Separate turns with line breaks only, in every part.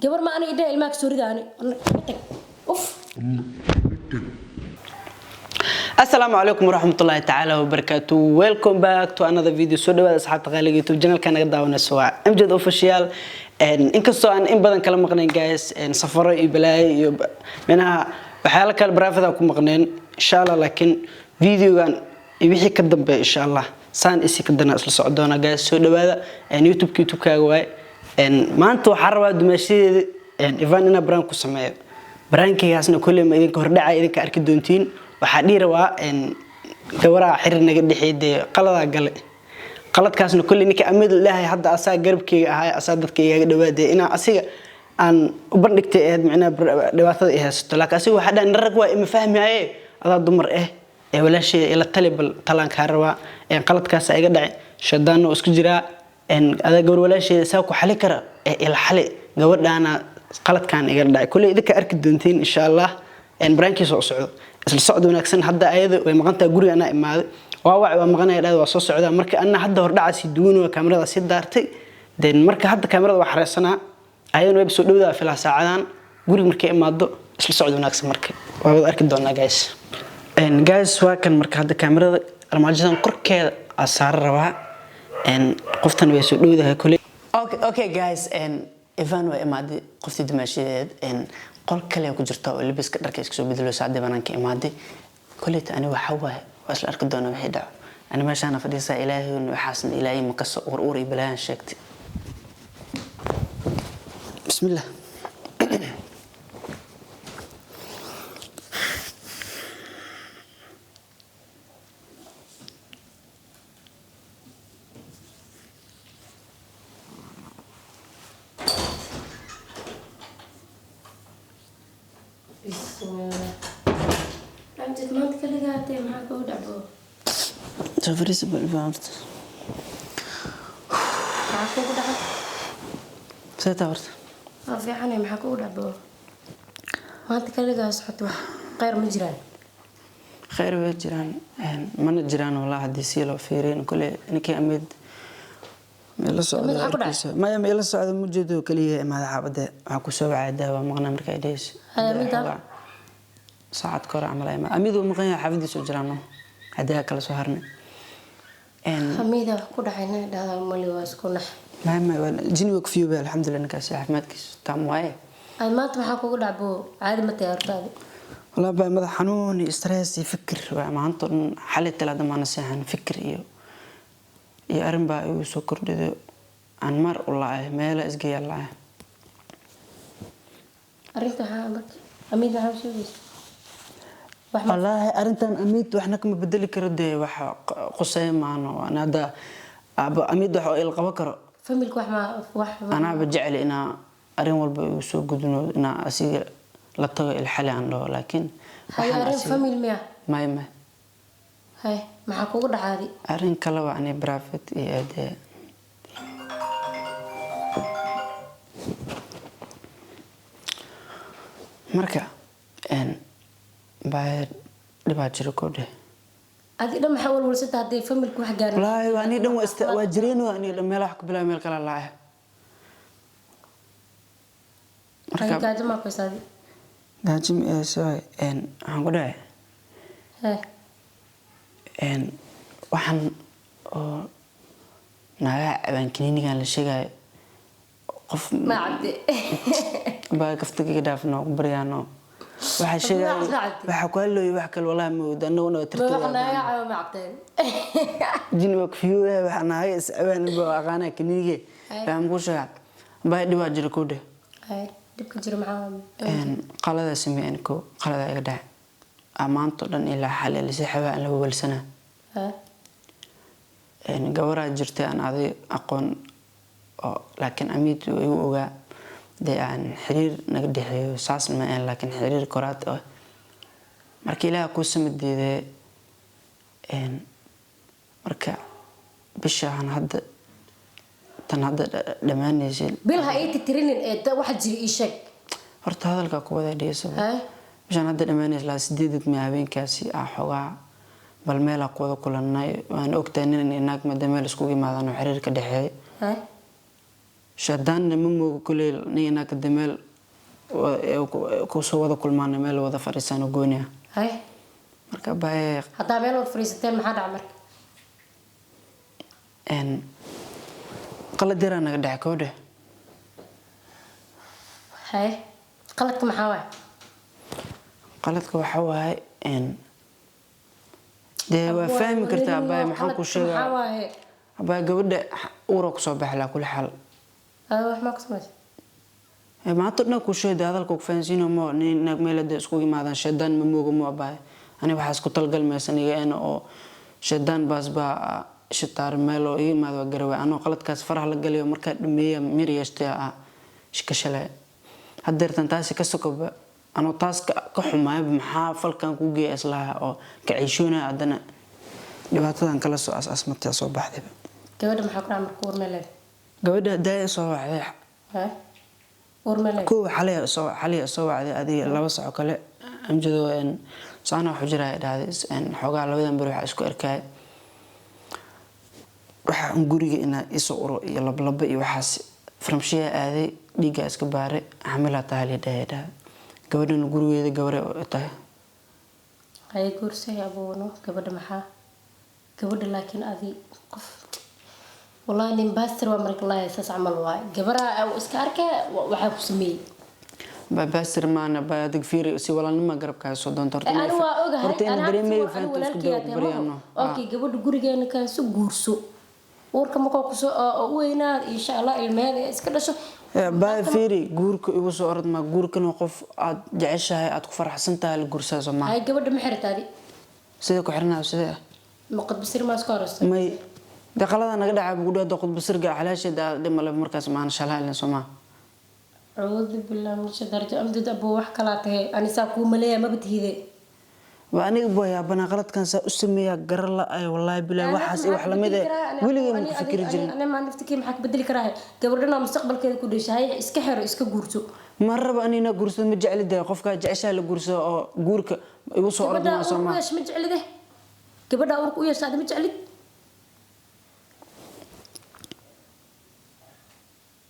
gabar ma ana idhaa ilmaha soo ridaani uf
Assalamu alaikum warahmatullahi ta'ala wabarakatuh. Welcome back to another video. So dhawaad asxaabta qaaliga YouTube channel-ka naga daawanayso waa MJD official inkastoo aan in badan kala maqnayn guys safaro iyo balaayo iyo menaha waxyaalo kale private ku maqnayn inshallah laakiin videogan wixii ka dambeeyo inshallah saan isi ka dana isla socdoona guys soo dhawaada YouTube-kaaga waay maanta waxaan rabaa dumaashadeeda Ivan ina brand ku sameeyo brandkigaasna kulli ma idinka hordhaca idinka arki doontiin waxa dhiirawaa gawaraha xiriir naga dhixeeyay qalada gale qaladkaasna kulli ninka amid ilaahay hadda asaa garbkeyga ahay asaa dadkeyga dhawaaday ina asiga aan u bandhigtay ee macna dhawaatada ay haysto laakiin asiga waxa dhan rag waa ima fahmaaye adaa dumar walaashay ila talibal talanka rabaa qaladkaas iga dhacay shadaano isku jira adaa gabar walaashay saa ku xali kara ila xali gabadhaana qaladkan iga dhacay kulli idinka arki doontiin insha Allah brandkiisa oo socdo isla socdo wanaagsan hadda ayada way maqantaa guriga ana imaaday waa maqanay dhaad waa soo socda marka ana hadda hordhaca si duwan oo kaamirada si daartay marka hadda kaamirada wax xareysana ayadana way soo dhawdaa filaa saacadan guriga markay imaado isla socdo wanaagsan marka waa wada arki doonaa guys waa kan marka hadda kaamirada armaajadan korkeeda asaar rabaa qoftan way soo dhawdaa kulay okay guys Ivan waa imaaday qoftii dumaashadeed qol kale ku jirta oo libiska dharka isku soo bedelo saacada banaanka imaaday kulleeta ani waxa waa isla arki doona wixii dhaco ani meeshaan fadhiisa ilaahay waxaasna ilaahay ma ka soo uur iyo balaan sheegtay bismillah
أنت ما تكلمت معك ودعبو
تفريس بالبارد
معك ودعبو
سيتورت
في عني معك ودعبو ما تكلمت صحت غير مجران
خير وجيران من جيران والله hadii si loo fiireen kule ninkii amid meel socdo ma ila socdo mujeedo kaliya imaada xabada waxa ku soo wacay daawa maqna marka ay dees saacad kor amal ay amidu maqan yahay xafidiisu jiraano hadaa kala soo harnay
xamida wax ku dhaxayna dhaada mali waa isku nax
ma jini wak fiyo baa alxamdulillah ninkaas caafimaadkiisa taam waaye
ay maanta waxa kugu dhacbo caadi ma taartaadi
والله بقى ماذا حنون استرس يفكر ما عنده حالة ثلاثة ما نسيحن فكر يا أرن بقى يسكر ده عن مر الله ما لا إسقي الله
أرنت حامك أميد ما حامش بيس
والله أرنت أميد وإحنا كم بدل كرده وح قصي معنا وأنا ده أميد وح القبكر
فملك وح
أنا بجعل إنا أرن والب يسوق جدنا إنا أسير لا تغير الحالة عنده لكن
هاي أرين فاميل مياه
ما
هاي معك وقول عادي
أرين كلا وعني برافت إيده مركا بعد لباجر كوده
أدي لما حاول ورثت هذه فاميل كوح جاري
لا يعني دم واجرين وأني لما لاحق بلا ميل كلا الله
هاي كذا ما كوسادي
داجم سوي هنقوله waxaan oo naga baan kiniiniga la sheegay qof
ma cabdi
baa kaftiga dhaafno baryaano waxa sheegay waxa ku halooy wax kale walaal ma wadano oo tirtiga
ma naga caaw ma cabteen
jini wak fiyo waxa naga isabaan baa aqaana kiniiniga baan ku sheegay baa dhibaa jiro koode
ay dibka jiro maxaa
qalada sameeyeen ko qalada iga dhac amaanto dhan ilaa xalal si xawaan la walsana gawara jirtay aan aday aqoon laakiin amid uu ogaa aan xiriir naga dhexeeyo saas ma aan laakiin xiriir koraad markii ilaa ku sameeyay marka bishaan hadda tan hadda dhamaanaysan
bilha ay tirinin ee waxa jiri ii sheeg
horta hadalka ku wada dhigayso bishaan hadda dhamaanaysan la 8 ma habeenkaasi xogaa bal meel ku wada kulanay waan ogtahay in inaag madameel isku yimaadaan xiriir ka dhaxeeyo shadaan ma moogo kulay nina ka dameel ku soo wada kulmaan meel wada fariisano gooniya
hay
marka baa
hadda meel wada fariisateen maxaa dhacay marka
qalad yar anaga dhac koode
hay qaladka maxaa waay
qaladka waxa waay dee waa fahmi kartaa baa maxaan ku sheegaa baa gabadha uura ku soo baxla kul xal
wax ma qasmay
ما ترنا كوشة هذا الكوك فانسينو ما نقمل ده سكوي ما هذا شدان مموج مو أباي أنا بحس كتل قل مثلاً أنا أو شدان بس با شتار ملو إيه ما ذا جروا أنا قلت كاس فرح لقلي ومركب ميري يشتاء شكشلة هدر تنتاسي كسكوب أنا تاس كحماية بمحافل كان كوجي أصلها أو كعيشونا عندنا لبعضهم كلا سو أساس متى صوب بحذف
جودة محاكرة عمر كور ملل
جودة ده صوب
ها
كو حاليا سو هذه لaba sac kale amjado saana xujira dhaadis xogaa labadan bar waxa isku arkay waxa guriga ina isoo uro iyo lablaba iyo waxaas farmashiya aaday dhiiga iska baare xamila taali dheeda gabadhan gurigeeda gabare tahay
ay guursay aboono gabadha maxaa gabadha laakiin adi qof والله إن باستر وأمريكا الله يساس عمل واي جبرها أو إسكاركة وحب سمي
باستر معنا بعد كفير سي ولا نما قرب كاس ودون ترتين
أنا وأوجه
أنا بريمي فانت سكدو بريانو
أوكي قبل جوري أنا كان سو جورسو ورك ما كوكسو وينا إن شاء الله المال إسكدشو
بعد فيري جورك يوصل أرض ما جورك نوقف جعشها أتكفر حسنتها الجورسة زمان
هاي قبل محرت هذه
سيدك وحرنا وسيدها
ما قد بصير ما سكارس
ماي دخلنا نقدر عبودة دقت بسرقة على شيء ده لما لف مركز معنا شلها لنا سماه
أعوذ بالله من الشيطان الرجيم أمجد أبو وحكلاته أنا ساكو مليا ما بتهيدي
وأنا أبويا بنا غلط كان سأسمي قرر لا أي والله بلا وحس وحلم ده ولي ما تفكر جرين
أنا ما نفتكر محك بدل كراهي قبلنا مستقبل كذا كل شيء هاي إسكحر إسكجورسو
مرة بأني نجورس مجعل ده قفك جعشة لجورس أو جورك يوصل أرض ما سماه
ويش مجعل ده قبل أورك ويش هذا مجعل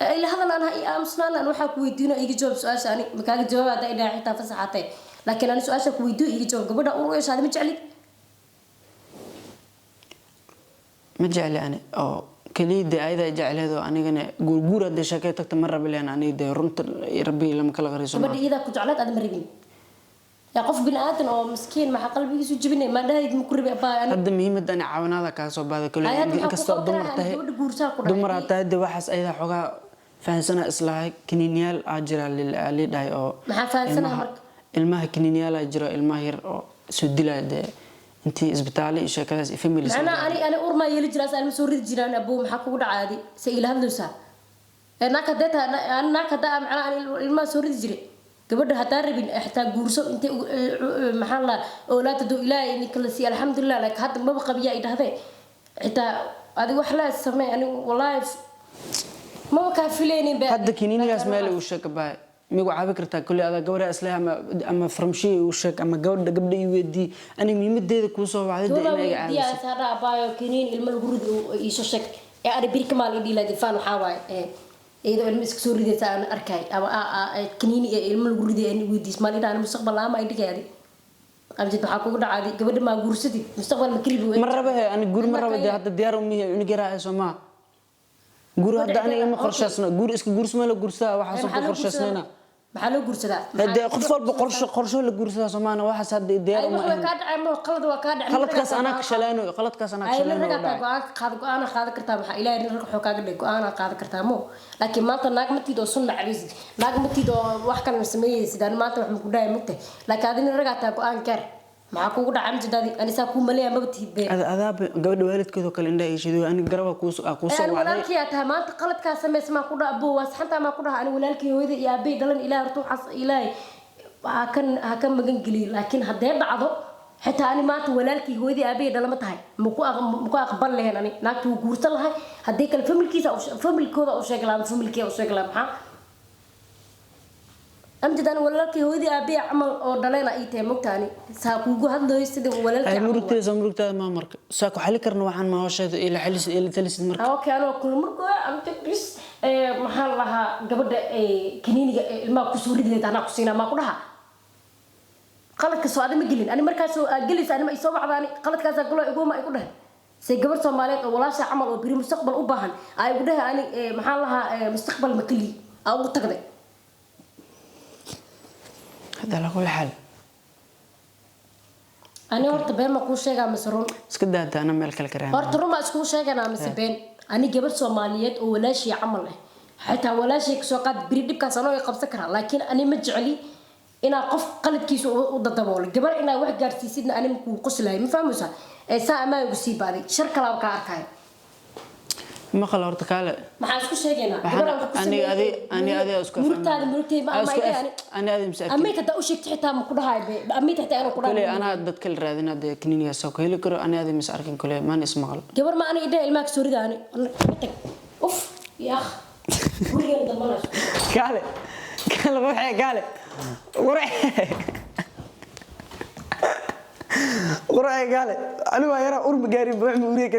إلى هذا أنا أمسنا أنا وحق ويدينا يجي جواب سؤال ثاني مكان جواب هذا إذا حتى فسحته لكن أنا سؤال شك ويدو يجي جواب قبل أقول إيش هذا مجعلي
مجعلي أنا أو كليد أيضا جعل هذا أنا جنا جورجورة ده شكيتك تمر بلي أنا ده رنت ربي لما كلا غريزة
قبل إذا كنت على هذا مريبين يقف بن آدم أو مسكين مع قلبي يسجبني ما ده يمكر بقى أنا
هذا مهم ده أنا عاون هذا كاسو بعد كل كسر دمر تهد وحس أيضا حقا فانسنا إصلاح كنينيال أجرا للي داي أو
مع فانسنا مرك
الماه كنينيال أجرا الماهر أو سدلا ده أنتي إسبتالي إيش كذا في ميلس
أنا أورما يلي جلاس أنا مسوري جيران أبوه محكو عادي سئل هذا لسا أنا كده معنا الما سوري جري قبل هذا ربين احتاج جورسو أنت محلا أولاد تدو إلى إنك كلسي الحمد لله لك هذا ما بقى بيا إذا هذا أنت هذا وحلا سمع يعني والله ما كافليني بقى
هذا كنيني اسمه وشك باي ميقو عابكرتا كل هذا جورا اسلام اما فرمشي وشك اما جورا قبل يودي انا ميمديده كوسو وعد
اني عادي يا سارا بايو كنين المغرود يششك يعني بريك مال دي لا دفان وحاواي ايدو المسك سوريده سان اركاي اما كنين المغرود اني ودي اسمال انا مستقبل ما يدغادي أبجد بحاكو عادي قبل ما جورستي مستقبل مكريبو
مرة به أنا جور مرة بدي هذا ديار أمي نجرا اسمه جور هذا أنا يوم قرشنا جور إسك جور اسمه له جورسا وحاسب قرشنا
محلو جورسا
هذا قفل بقرش له جورسا سمعنا واحد هذا ديار أمي
كاد عمل قلد وكاد
خلط كاس أنا كشلانو خلط كاس أنا كشلانو
أنا خاذ كرتام إلى إن نروح حكاك لك أنا خاذ كرتامو لكن ما تناق متي دو سن عبيز ناق متي دو واحد كان مسميه سيدان ما تروح مكوداي مكته لكن هذه نرجع تاكو أنكر معكو قد عمت دادي أنا ساكو مليا ما بتهبين
هذا قبل والد كذا كل إندا يشيدو أنا قربا كوس
أنا ولالك يا تهمان تقلت كاسم اسمه كودا أبو واسحنت ما كودا أنا ولالك هويدا يا أبي دلنا إلى رتوح إلهي هكن مجن قليل لكن هذا بعضه حتى أنا ما تولالك هويدا أبي دلنا متهاي مكو أقبل له يعني ناكتو جورس لها هديك الفيلم كيس أو فيلم الكودا أو شكلها فيلم الكي أو شكلها ها أمجد أنا ولالك هودي أبي عمل أو دلنا إيته مكتاني ساكوجو هذا يستدي ولالك
أي مركز زمركتا ما مرك ساكو حلي كرنا وحن ما هو شيء إلى حلس إلى ثالث مرك
أوكي أنا كل مركو أمجد بس maxaa lahaa gabadha kaniiniga ilmaha ku soo rideed anaa ku siinaa maa ku dhaha qaladka soo adama gelin ani markaas oo gelis anima isoo wacdaani qaladkaas galo iguma ay ku dhahay say gabar Soomaaliyeed oo walaasha camal oo biri mustaqbal u baahan ay ugu dhahay ani maxaa lahaa mustaqbal makali aan ugu tagday
hada la kula xal
ani horta been ma ku sheegaa masruun
iska daada ana meel kale karaan
horta ruma isku sheeganaa mise been ani gabar Soomaaliyeed oo walaashii camal ah xataa walaashii soo qaad biri dibkaas anoo qabsan karaa laakiin ani ma jecli ina qof qaladkiisa u dadaboolo gabar ina wax gaarsiisidna ani ku qoslaay ma fahmaysaa saa ama ugu sii baaday shar kala ka arkay
ma qala horta kale
maxaa isku sheegaynaa gabar
ani isku
murtay ma ama
ani misaak
amita ta u sheegtay xitaa ma ku dhahay amita xitaa ana ku dhahay
kale ana dad kale raadinada kiniiniga soo heli karo ani mis arkin kale ma ismaqal
gabar ma ani idhaa ilmaha soo ridaani tag uf ya guriga damana
kale waxay kale قرأي قال أنا ما يرى أرم قارب بعمل وريه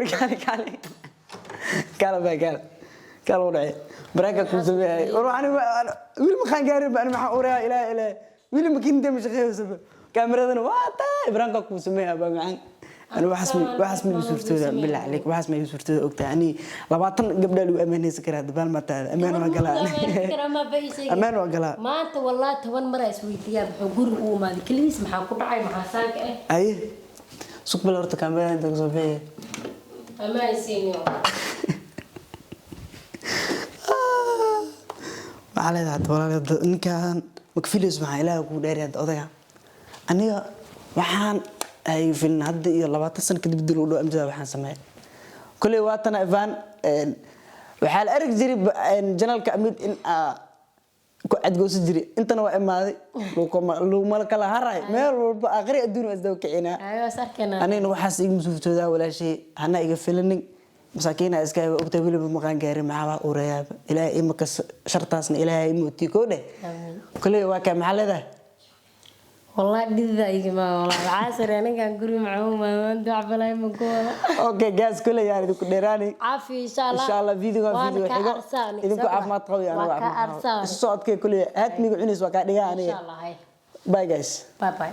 قال ورأي بركة كوسبي وروح أنا ويل ما خان قارب أنا ما حوريها إلى ويل ما كنت مش خير سبب كاميرا ذا واتا بركة كوسبي أبغى معن أنا وحسمي يسورته بالله عليك وحسمي يسورته وقت يعني لبعضن قبل لو أمانة سكرات بال ما تعال أمان وقلا أمان وقلا
ما أنت والله تون مرة يسوي فيها بحجور وما ذي كل اسم حاكون عاي محاساك
أي سوق بالورت كاميرا أنت كوسبي
أما يسينيو
على ذات ولا إن كان مكفيلس مع إله وكون داري هذا أضيع أنا وحان أي في النهد يلا بعطسن كده بدلوا له أمجد وحان سماه كل وقتنا إيفان وحال أرك جري جنال كأميد إن قد جوز جري أنت نوع إما لو مالك الله هراي ما أغري الدنيا أزدوك عنا
أيوة سكنا
أنا نوحس يمسوف تدا ولا شيء هنا يقفلني مساكين أسكاي وقتبي له بمكان جاري معه ورياب إلى إما كشرطاسن إلى إما تيكونه كل وقت محل ذا
والله دي يجماعة والله العصر يعني كان قري معهم ما ندع بلاي مقولة
أوكي جاز كله يعني دك ديراني
عافية إن
شاء الله فيديو حلو إذا كنت عارف ما تقوي أنا
وكأرساني
الصوت كله هات ميجو عنيس وكأ يعني
إن شاء الله هاي
باي جايز
باي باي